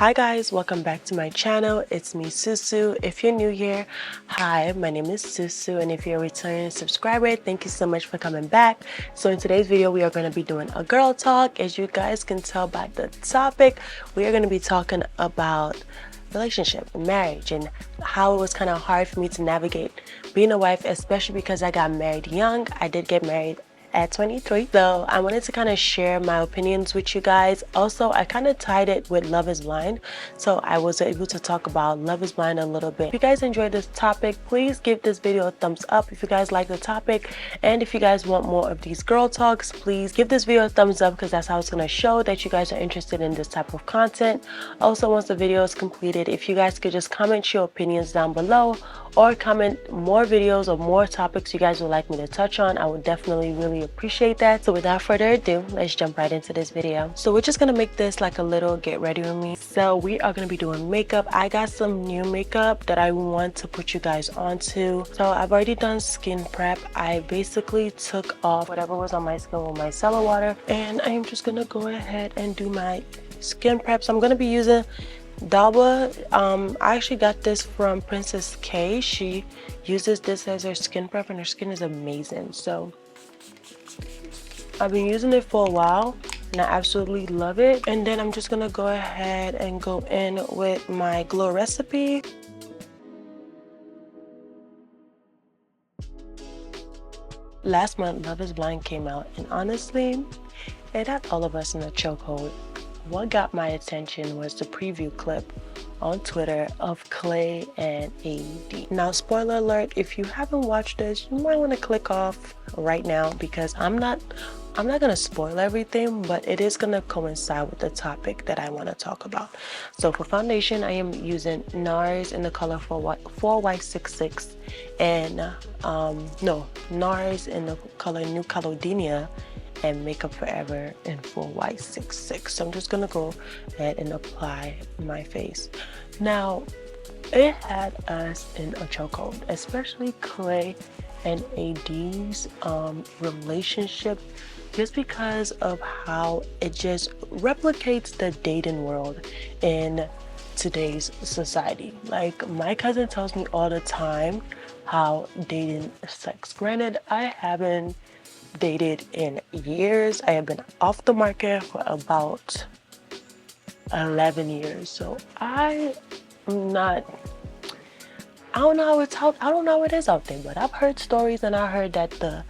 Hi guys, welcome back to my channel. It's me, Susu. If you're new here, hi, my name is Susu, and if you're a returning subscriber, thank you so much for coming back. So in today's video, we are going to be doing a girl talk. As you guys can tell by the topic, we are going to be talking about relationship and marriage and how it was kind of hard for me to navigate being a wife, especially because I got married young. I did get married at 23, so I wanted to kind of share my opinions with you guys. Also, I kind of tied it with Love is Blind, so I was able to talk about Love is Blind a little bit. If you guys enjoyed this topic, please give this video a thumbs up if you guys like the topic, and if you guys want more of these girl talks, please give this video a thumbs up because that's how it's going to show that you guys are interested in this type of content. Also, once the video is completed, if you guys could just comment your opinions down below or comment more videos or more topics you guys would like me to touch on, I would definitely really appreciate that. So without further ado, let's jump right into this video. So we're just gonna make this like a little get ready with me. So we are gonna be doing makeup. I got some new makeup that I want to put you guys onto. So I've already done skin prep. I basically took off whatever was on my skin with my micellar water, and I am just gonna go ahead and do my skin prep. So I'm gonna be using Dalba. I actually got this from Princess K. She uses this as her skin prep and her skin is amazing. So I've been using it for a while and I absolutely love it. And then I'm just gonna go ahead and go in with my Glow Recipe. Last month, Love is Blind came out, and honestly, it had all of us in a chokehold. What got my attention was the preview clip on Twitter of Clay and AD. Now, spoiler alert, if you haven't watched this, you might want to click off right now because I'm not gonna spoil everything, but it is gonna coincide with the topic that I want to talk about. So for foundation, I am using NARS in the color 4Y66 and NARS in the color New Caledonia, and Makeup Forever in 4Y66. So I'm just gonna go ahead and apply my face. Now, it had us in a chokehold, especially Clay and AD's relationship, just because of how it just replicates the dating world in today's society. Like, my cousin tells me all the time how dating sucks. Granted, I haven't dated in years. I have been off the market for about 11 years. So I don't know how it is out there, but I've heard stories and I heard that the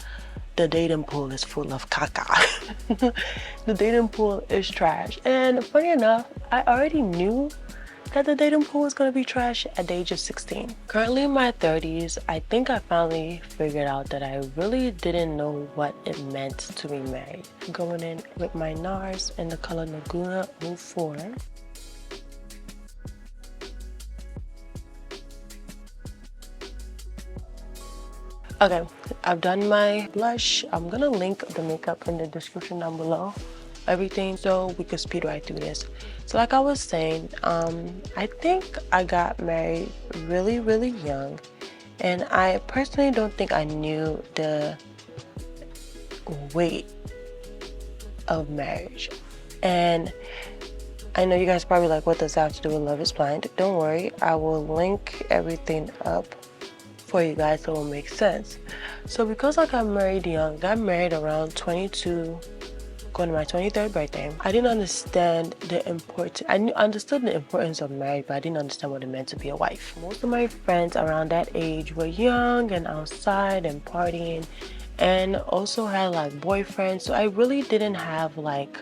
dating pool is full of caca. The dating pool is trash. And funny enough, I already knew that the dating pool was going to be trash at the age of 16. Currently in my 30s, I think I finally figured out that I really didn't know what it meant to be married. Going in with my NARS in the color Laguna 04. Okay, I've done my blush. I'm gonna link the makeup in the description down below, everything, so we could speed right through this. So like I was saying, I think I got married really young, and I personally don't think I knew the weight of marriage. And I know you guys probably like, what does that have to do with Love is Blind? Don't worry, I will link everything up for you guys so it will make sense. So because I got married young, got married around 22, going to my 23rd birthday, I didn't understand the importance. I understood the importance of marriage, but I didn't understand what it meant to be a wife. Most of my friends around that age were young and outside and partying, and also had like boyfriends. So I really didn't have like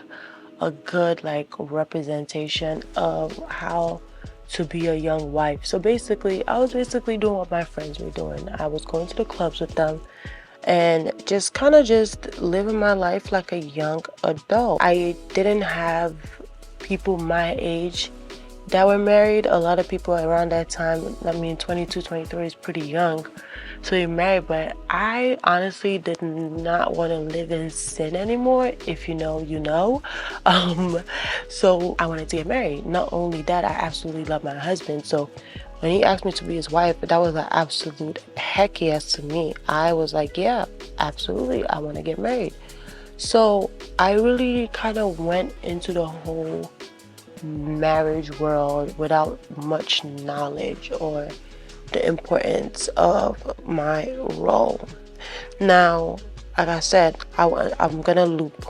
a good like representation of how to be a young wife. So basically, I was doing what my friends were doing. I was going to the clubs with them and just kind of just living my life like a young adult. I didn't have people my age that were married. A lot of people around that time, I mean 22, 23 is pretty young to be married, but I honestly did not want to live in sin anymore. If you know, you know. So I wanted to get married. Not only that, I absolutely love my husband. So when he asked me to be his wife, that was an absolute heck yes to me. I was like, yeah, absolutely, I want to get married. So I really kind of went into the whole marriage world without much knowledge or the importance of my role. Now, like I said, I'm gonna loop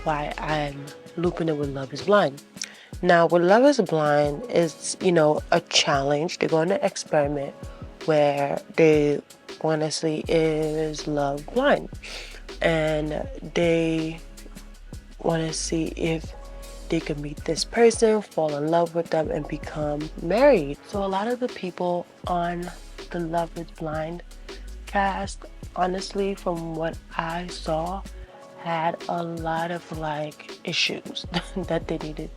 why I'm looping it with Love is Blind. Now, with Love is Blind is, a challenge. They're going to experiment where they want to see is love blind. And they want to see if they can meet this person, fall in love with them, and become married. So a lot of the people on the Love is Blind cast, honestly, from what I saw, had a lot of issues that they needed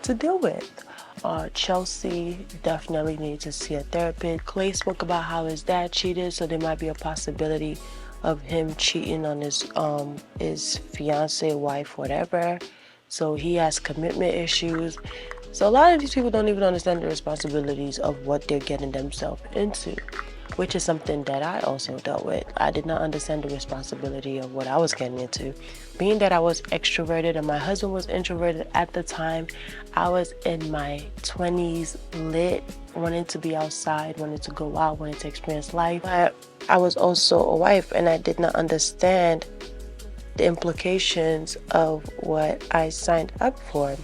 to deal with. Chelsea definitely needs to see a therapist. Clay spoke about how his dad cheated, so there might be a possibility of him cheating on his fiance, wife, whatever. So he has commitment issues. So a lot of these people don't even understand the responsibilities of what they're getting themselves into, which is something that I also dealt with. I did not understand the responsibility of what I was getting into. Being that I was extroverted and my husband was introverted at the time, I was in my 20s, lit, wanting to be outside, wanting to go out, wanting to experience life. But I was also a wife and I did not understand the implications of what I signed up for.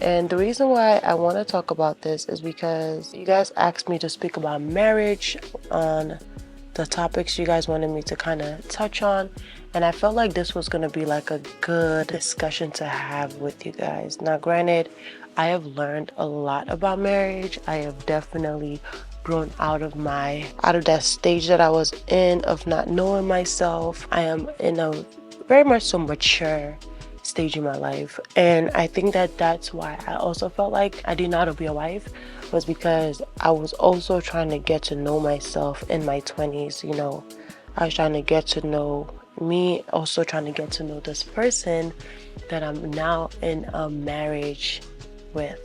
And the reason why I want to talk about this is because you guys asked me to speak about marriage on the topics you guys wanted me to kind of touch on. And I felt like this was going to be like a good discussion to have with you guys. Now, granted, I have learned a lot about marriage. I have definitely grown out of that stage that I was in of not knowing myself. I am in a very much so mature stage in my life, and I think that that's why I also felt like I didn't know how to be a wife, was because I was also trying to get to know myself in my 20s. I was trying to get to know me, also trying to get to know this person that I'm now in a marriage with.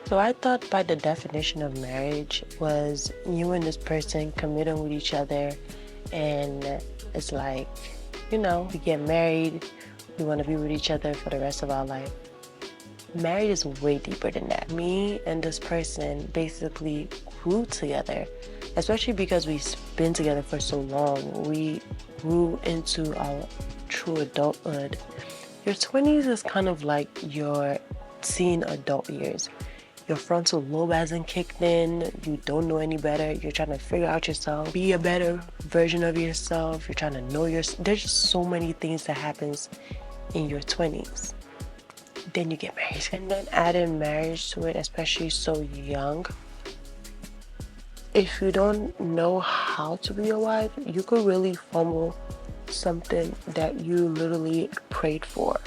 So I thought by the definition of marriage was you and this person committing with each other, and it's like, we get married, we want to be with each other for the rest of our life. Marriage is way deeper than that. Me and this person basically grew together, especially because we've been together for so long. We grew into our true adulthood. Your 20s is kind of like your teen adult years. Your frontal lobe hasn't kicked in, you don't know any better, you're trying to figure out yourself, be a better version of yourself, you're trying to know there's just so many things that happens in your 20s. Then you get married. And then adding marriage to it, especially so young, if you don't know how to be a wife, you could really fumble something that you literally prayed for.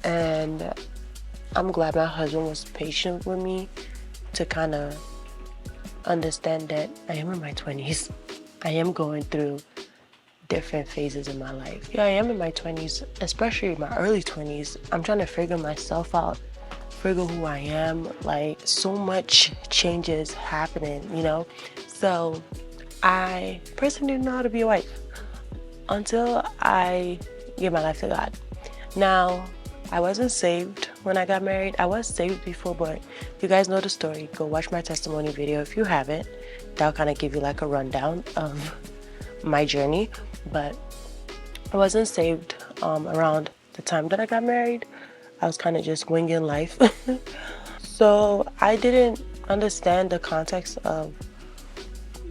And I'm glad my husband was patient with me to kind of understand that I am in my 20s. I am going through different phases in my life. Yeah, I am in my 20s, especially my early 20s. I'm trying to figure myself out, figure who I am. Like, so much changes happening, So I personally didn't know how to be a wife until I gave my life to God. Now, I wasn't saved when I got married. I was saved before, but you guys know the story. Go watch my testimony video if you haven't. That'll kind of give you like a rundown of my journey. But I wasn't saved around the time that I got married. I was kind of just winging life. So I didn't understand the context of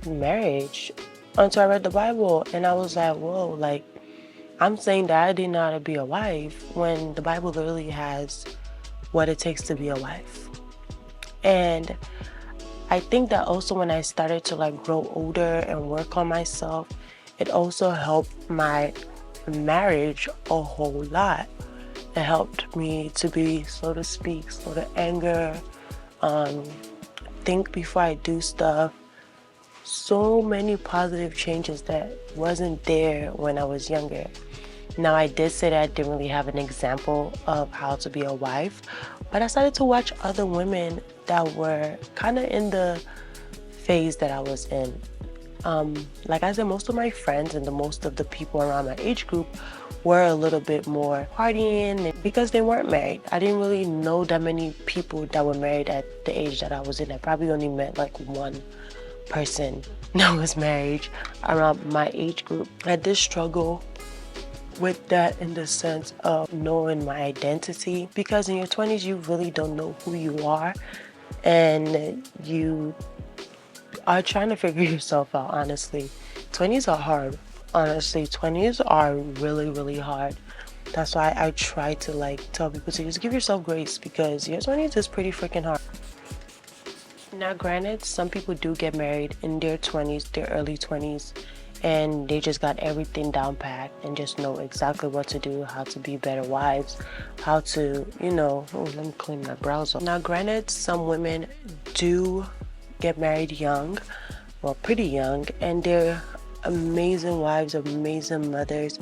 marriage until I read the Bible. And I was like, whoa, I'm saying that I didn't know how to be a wife when the Bible literally has what it takes to be a wife. And I think that also when I started to grow older and work on myself, it also helped my marriage a whole lot. It helped me to be slow to speak, slow to anger, think before I do stuff. So many positive changes that wasn't there when I was younger. Now, I did say that I didn't really have an example of how to be a wife, but I started to watch other women that were kind of in the phase that I was in. like I said, most of my friends and the most of the people around my age group were a little bit more partying because they weren't married. I didn't really know that many people that were married at the age that I was in. I probably only met like one person that was married around my age group. I did struggle with that in the sense of knowing my identity, because in your 20s you really don't know who you are and you are trying to figure yourself out. Honestly, 20s are hard. Honestly, 20s are really, really hard. That's why I try to like tell people to just give yourself grace, because your 20s is pretty freaking hard. Now granted, some people do get married in their 20s, their early 20s, and they just got everything down packed and just know exactly what to do, how to be better wives, how to, let me clean my browser. Now granted, some women do get married young, well, pretty young, and they're amazing wives, amazing mothers,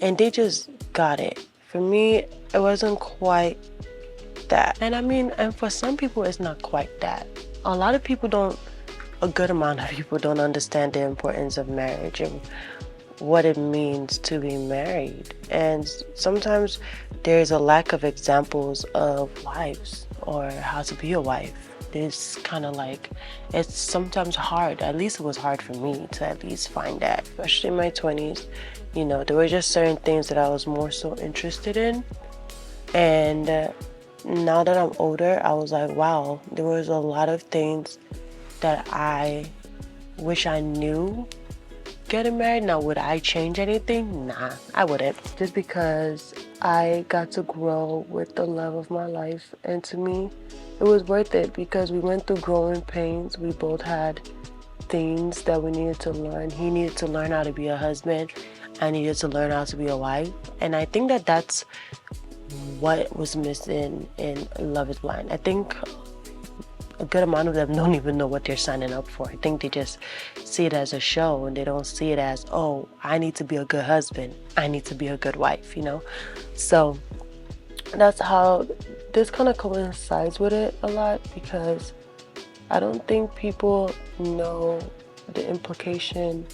and they just got it. For me, it wasn't quite that. And I mean, and for some people, it's not quite that. A lot of people don't, a good amount of people don't understand the importance of marriage and what it means to be married. And sometimes there's a lack of examples of wives or how to be a wife. It's kind of like, it's sometimes hard. At least it was hard for me to at least find that, especially in my 20s. There were just certain things that I was more so interested in. And now that I'm older, I was like, wow, there was a lot of things that I wish I knew getting married. Now, would I change anything? Nah, I wouldn't. Just because I got to grow with the love of my life, and to me, it was worth it because we went through growing pains. We both had things that we needed to learn. He needed to learn how to be a husband. I needed to learn how to be a wife. And I think that that's what was missing in Love is Blind. I think a good amount of them don't even know what they're signing up for. I think they just see it as a show and they don't see it as, oh, I need to be a good husband. I need to be a good wife, So that's how this kind of coincides with it a lot, because I don't think people know the implication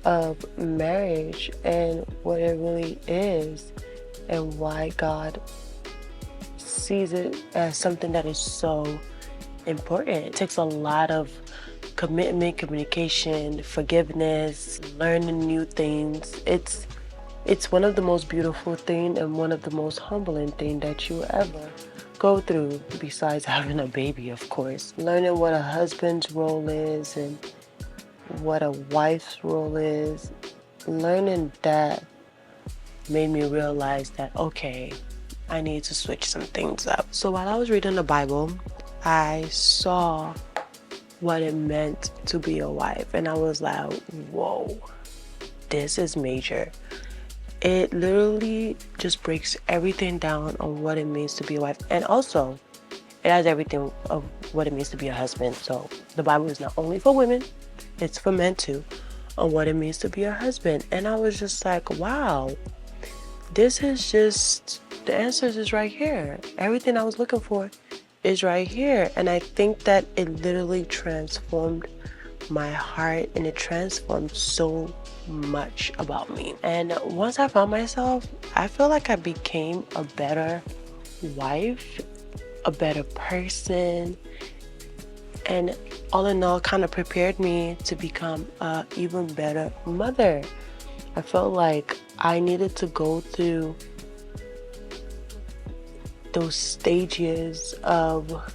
of marriage and what it really is and why God sees it as something that is so important. It takes a lot of commitment, communication, forgiveness, learning new things. It's one of the most beautiful things and one of the most humbling things that you ever go through, besides having a baby, of course. Learning what a husband's role is and what a wife's role is. Learning that made me realize that, okay, I need to switch some things up. So while I was reading the Bible, I saw what it meant to be a wife, and I was like, whoa, this is major. It literally just breaks everything down on what it means to be a wife, and also it has everything of what it means to be a husband. So the Bible is not only for women, it's for men too, on what it means to be a husband. And I was just like, wow, this is just, the answers is right here. Everything I was looking for is right here. And I think that it literally transformed my heart, and it transformed so much about me. And once I found myself, I feel like I became a better wife, a better person, and all in all kind of prepared me to become an even better mother. I felt like I needed to go through those stages of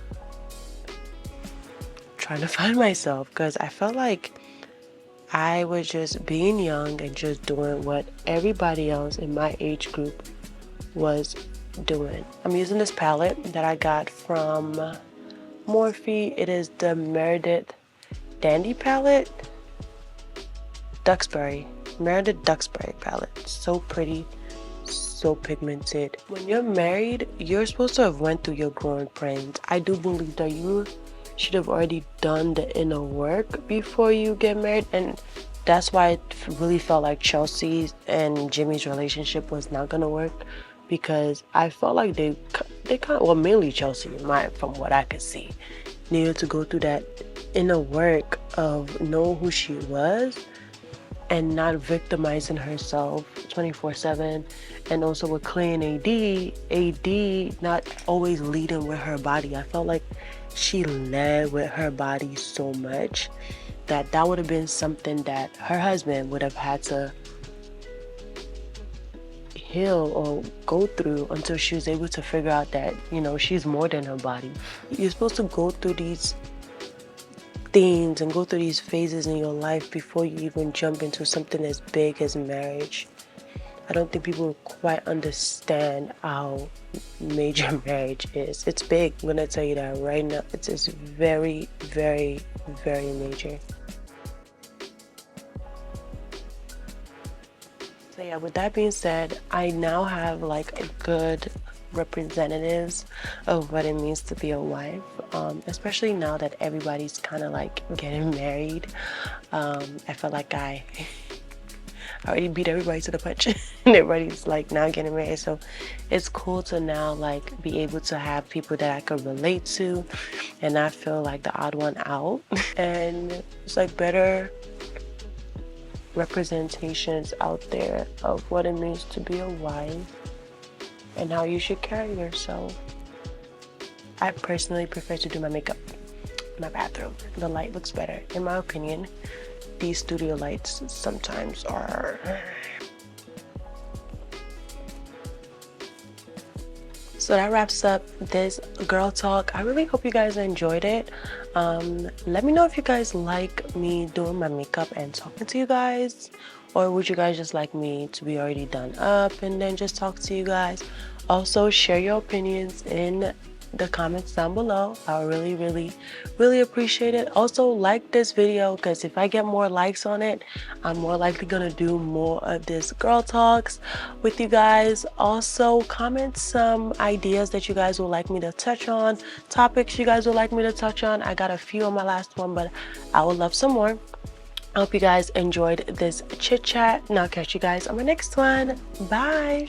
trying to find myself, because I felt like I was just being young and just doing what everybody else in my age group was doing. I'm using this palette that I got from Morphe. It is the Meredith Dandy palette. Meredith Duxbury palette. So pretty, so pigmented. When you're married, you're supposed to have went through your growing pains. I do believe that you should have already done the inner work before you get married, and that's why it really felt like Chelsea's and Jimmy's relationship was not gonna work, because I felt like they kind of, well, mainly Chelsea, from what I could see, needed to go through that inner work of knowing who she was and not victimizing herself 24/7. And also with Clay and AD not always leading with her body. I felt like she led with her body so much that would have been something that her husband would have had to heal or go through until she was able to figure out that, you know, she's more than her body. You're supposed to go through these things and go through these phases in your life before you even jump into something as big as marriage. I don't think people quite understand how major marriage is. It's big. I'm gonna tell you that right now. It's very, very, very major. So yeah, with that being said, I now have like a good representatives of what it means to be a wife, especially now that everybody's kind of like getting married. I feel like I already beat everybody to the punch and everybody's like now getting married, so it's cool to now like be able to have people that I could relate to and not feel like the odd one out. And it's like better representations out there of what it means to be a wife and how you should carry yourself. I personally prefer to do my makeup in my bathroom. The light looks better, in my opinion. These studio lights sometimes are... So that wraps up this girl talk. I really hope you guys enjoyed it. Let me know if you guys like me doing my makeup and talking to you guys, or would you guys just like me to be already done up and then just talk to you guys. Also, share your opinions in the comments down below. I really, really, really appreciate it. Also, like this video, because if I get more likes on it, I'm more likely gonna do more of this girl talks with you guys. Also, comment some ideas that you guys would like me to touch on, topics you guys would like me to touch on. I got a few on my last one, but I would love some more. I hope you guys enjoyed this chit chat, and I'll catch you guys on my next one. Bye.